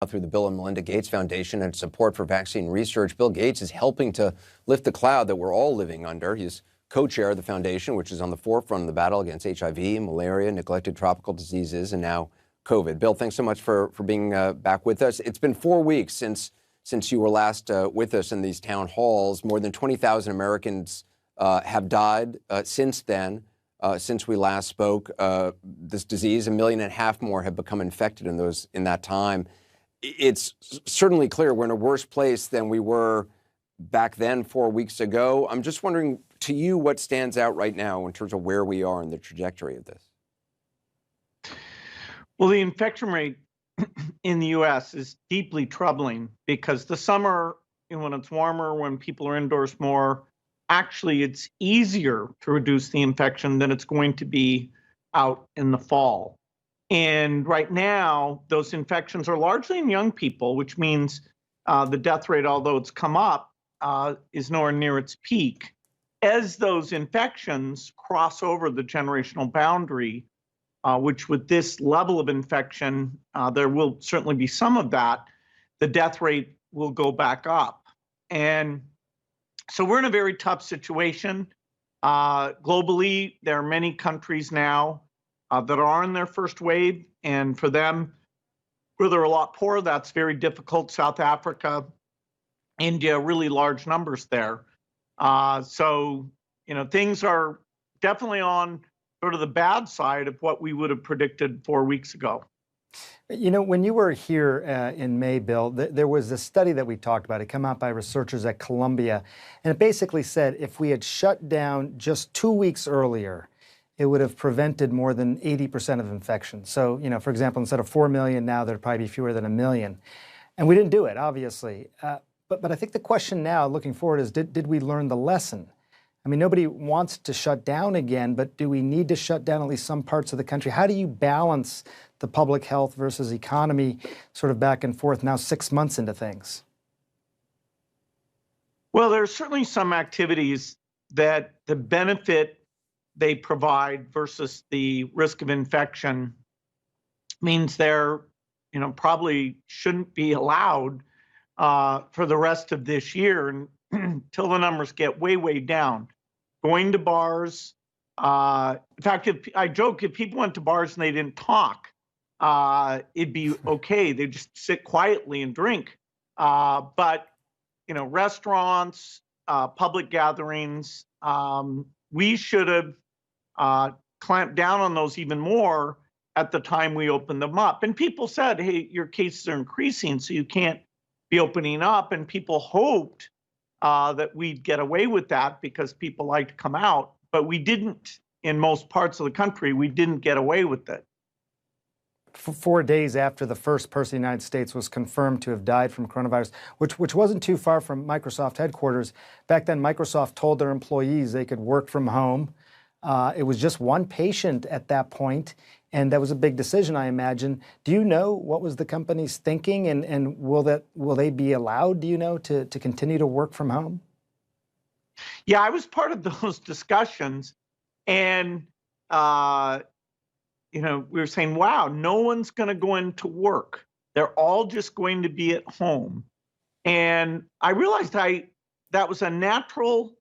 through the Bill and Melinda Gates Foundation and support for vaccine research. Bill Gates is helping to lift the cloud that we're all living under. He's co-chair of the foundation, which is on the forefront of the battle against HIV, malaria, neglected tropical diseases, and now COVID. Bill, thanks so much for being back with us. It's been 4 weeks since you were last with us in these town halls. More than 20,000 Americans have died since then. Since we last spoke, this disease, 1.5 million more have become infected in that time. It's certainly clear we're in a worse place than we were back then 4 weeks ago. I'm just wondering, to you, what stands out right now in terms of where we are in the trajectory of this? Well, the infection rate in the U.S. is deeply troubling because the summer, when it's warmer, when people are indoors more, actually, it's easier to reduce the infection than it's going to be out in the fall. And right now, those infections are largely in young people, which means the death rate, although it's come up, is nowhere near its peak. As those infections cross over the generational boundary, which with this level of infection, there will certainly be some of that, the death rate will go back up. And so we're in a very tough situation. Globally, there are many countries now that are in their first wave, and for them, where they're a lot poorer, that's very difficult. South Africa, India, really large numbers there. So, things are definitely on sort of the bad side of what we would have predicted 4 weeks ago. When you were here in May, Bill, there was a study that we talked about. It came out by researchers at Columbia, and it basically said if we had shut down just 2 weeks earlier, it would have prevented more than 80% of infections. So, for example, instead of 4 million now, there'd probably be fewer than 1 million. And we didn't do it, obviously. But I think the question now, looking forward, is did we learn the lesson? I mean, nobody wants to shut down again, but do we need to shut down at least some parts of the country? How do you balance the public health versus economy sort of back and forth now 6 months into things? Well, there's certainly some activities that the benefit they provide versus the risk of infection means they're, probably shouldn't be allowed for the rest of this year until the numbers get way, way down. Going to bars, in fact, I joke, if people went to bars and they didn't talk, it'd be okay. They'd just sit quietly and drink. But, restaurants, public gatherings, we should have clamped down on those even more at the time we opened them up. And people said, hey, your cases are increasing, so you can't be opening up. And people hoped that we'd get away with that because people like to come out. But we didn't. In most parts of the country, we didn't get away with it. 4 days after the first person in the United States was confirmed to have died from coronavirus, which wasn't too far from Microsoft headquarters. Back then, Microsoft told their employees they could work from home. It was just one patient at that point, and that was a big decision, I imagine. Do you know what was the company's thinking, and will they be allowed, to continue to work from home? Yeah, I was part of those discussions, and we were saying, wow, no one's going to go into work. They're all just going to be at home. And I realized that was a natural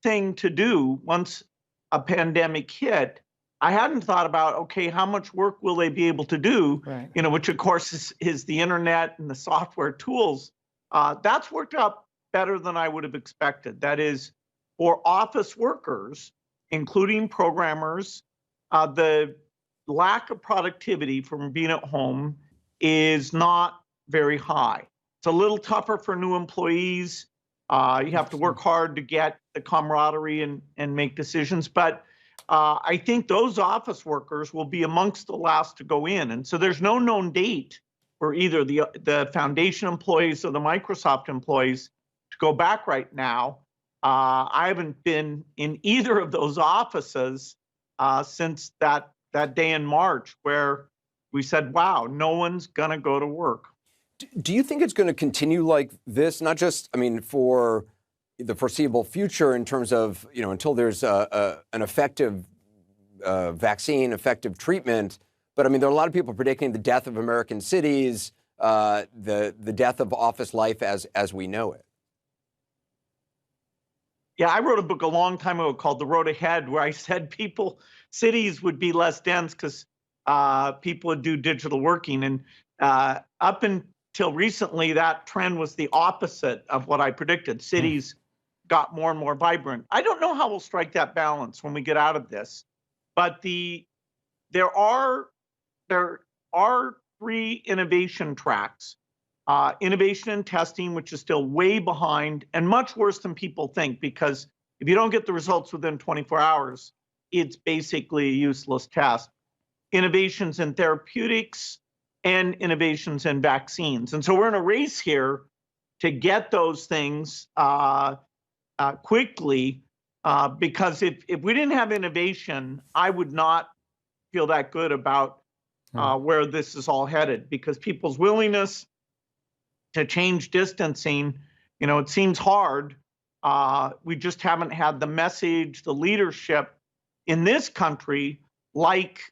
thing to do once a pandemic hit. I hadn't thought about, okay, how much work will they be able to do, right. Which of course is the internet and the software tools. That's worked out better than I would have expected. That is, for office workers, including programmers, the lack of productivity from being at home is not very high. It's a little tougher for new employees. You have to work hard to get the camaraderie and make decisions. But I think those office workers will be amongst the last to go in. And so there's no known date for either the foundation employees or the Microsoft employees to go back right now. I haven't been in either of those offices since that day in March where we said, wow, no one's going to go to work. Do you think it's going to continue like this, not just, for the foreseeable future in terms of, until there's an effective vaccine, effective treatment, but there are a lot of people predicting the death of American cities, the death of office life as we know it. Yeah, I wrote a book a long time ago called The Road Ahead, where I said cities would be less dense because people would do digital working. And up until recently, that trend was the opposite of what I predicted. Cities got more and more vibrant. I don't know how we'll strike that balance when we get out of this, but there are three innovation tracks. Innovation and testing, which is still way behind and much worse than people think, because if you don't get the results within 24 hours, it's basically a useless test. Innovations in therapeutics and innovations in vaccines. And so we're in a race here to get those things quickly, because if we didn't have innovation, I would not feel that good about where this is all headed, because people's willingness to change distancing, it seems hard. We just haven't had the message, the leadership in this country, like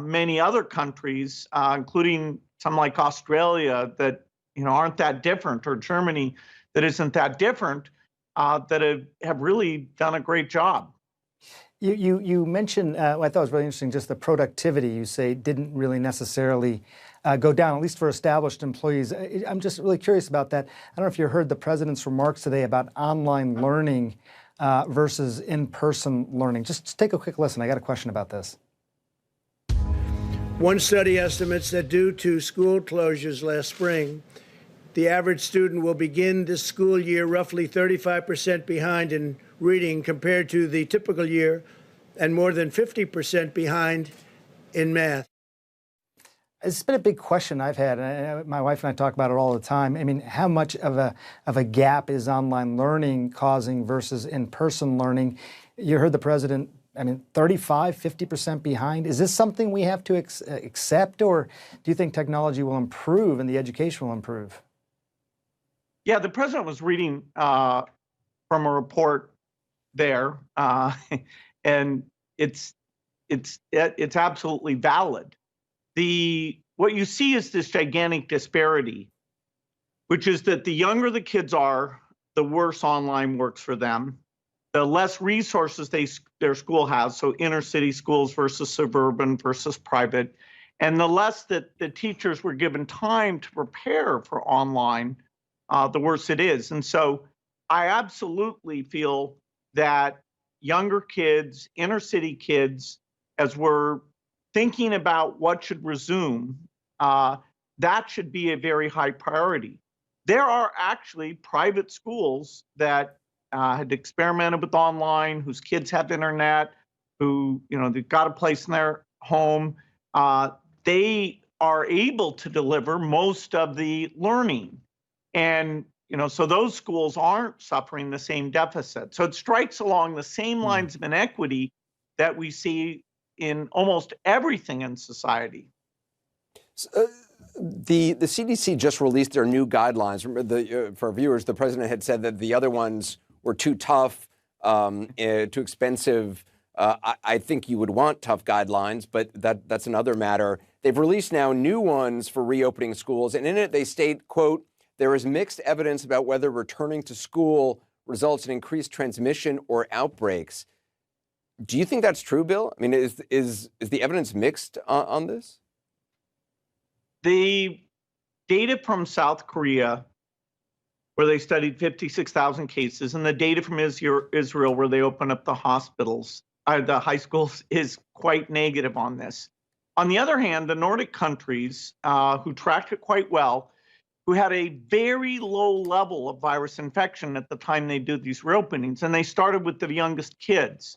many other countries, including some like Australia that aren't that different, or Germany that isn't that different, that have really done a great job. You mentioned, I thought it was really interesting, just the productivity you say didn't really necessarily go down, at least for established employees. I'm just really curious about that. I don't know if you heard the president's remarks today about online learning versus in-person learning. Just take a quick listen. I got a question about this. One study estimates that due to school closures last spring, the average student will begin this school year roughly 35% behind in reading compared to the typical year, and more than 50% behind in math. It's been a big question I've had, and my wife and I talk about it all the time. I mean, how much of a gap is online learning causing versus in-person learning? You heard the president, 35, 50% behind. Is this something we have to accept, or do you think technology will improve and the education will improve? Yeah, the president was reading from a report there, and it's absolutely valid. What you see is this gigantic disparity, which is that the younger the kids are, the worse online works for them. The less resources their school has, so inner city schools versus suburban versus private, and the less that the teachers were given time to prepare for online, the worse it is. And so I absolutely feel that younger kids, inner city kids, as we're thinking about what should resume, that should be a very high priority. There are actually private schools that had experimented with online, whose kids have internet, who, they've got a place in their home. They are able to deliver most of the learning. And, so those schools aren't suffering the same deficit. So it strikes along the same lines of inequity that we see in almost everything in society. The CDC just released their new guidelines. Remember, for our viewers, the president had said that the other ones were too tough, too expensive. I think you would want tough guidelines, but that's another matter. They've released now new ones for reopening schools, and in it they state, quote, "There is mixed evidence about whether returning to school results in increased transmission or outbreaks." Do you think that's true, Bill? Is the evidence mixed on this? The data from South Korea, where they studied 56,000 cases, and the data from Israel, where they opened up the hospitals, the high schools, is quite negative on this. On the other hand, the Nordic countries, who tracked it quite well, who had a very low level of virus infection at the time they did these reopenings, and they started with the youngest kids,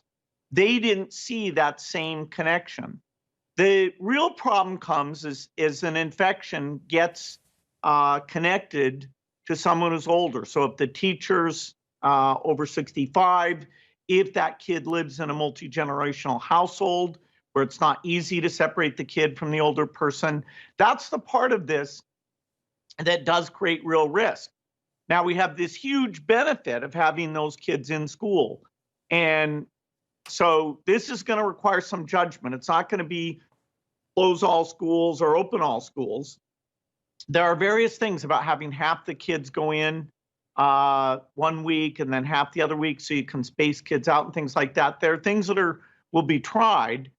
they didn't see that same connection. The real problem comes as an infection gets connected to someone who's older. So if the teacher's over 65, if that kid lives in a multi-generational household where it's not easy to separate the kid from the older person, that's the part of this that does create real risk. Now, we have this huge benefit of having those kids in school. And so this is going to require some judgment. It's not going to be close all schools or open all schools. there are various things about having half the kids go in 1 week and then half the other week so you can space kids out and things like that. There are things that will be tried.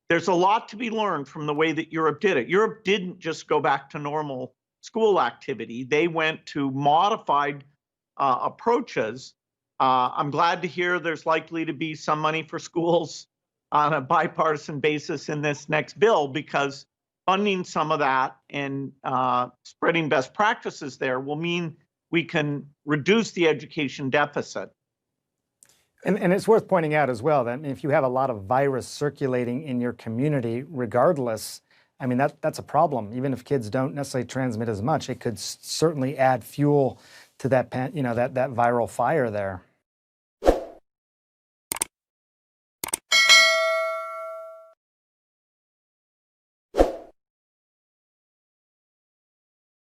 There's a lot to be learned from the way that Europe did it. Europe didn't just go back to normal school activity. They went to modified approaches. I'm glad to hear there's likely to be some money for schools on a bipartisan basis in this next bill, because funding some of that and spreading best practices there will mean we can reduce the education deficit. And it's worth pointing out as well that if you have a lot of virus circulating in your community, regardless, I mean, that's a problem. Even if kids don't necessarily transmit as much, it could certainly add fuel to that, that viral fire there.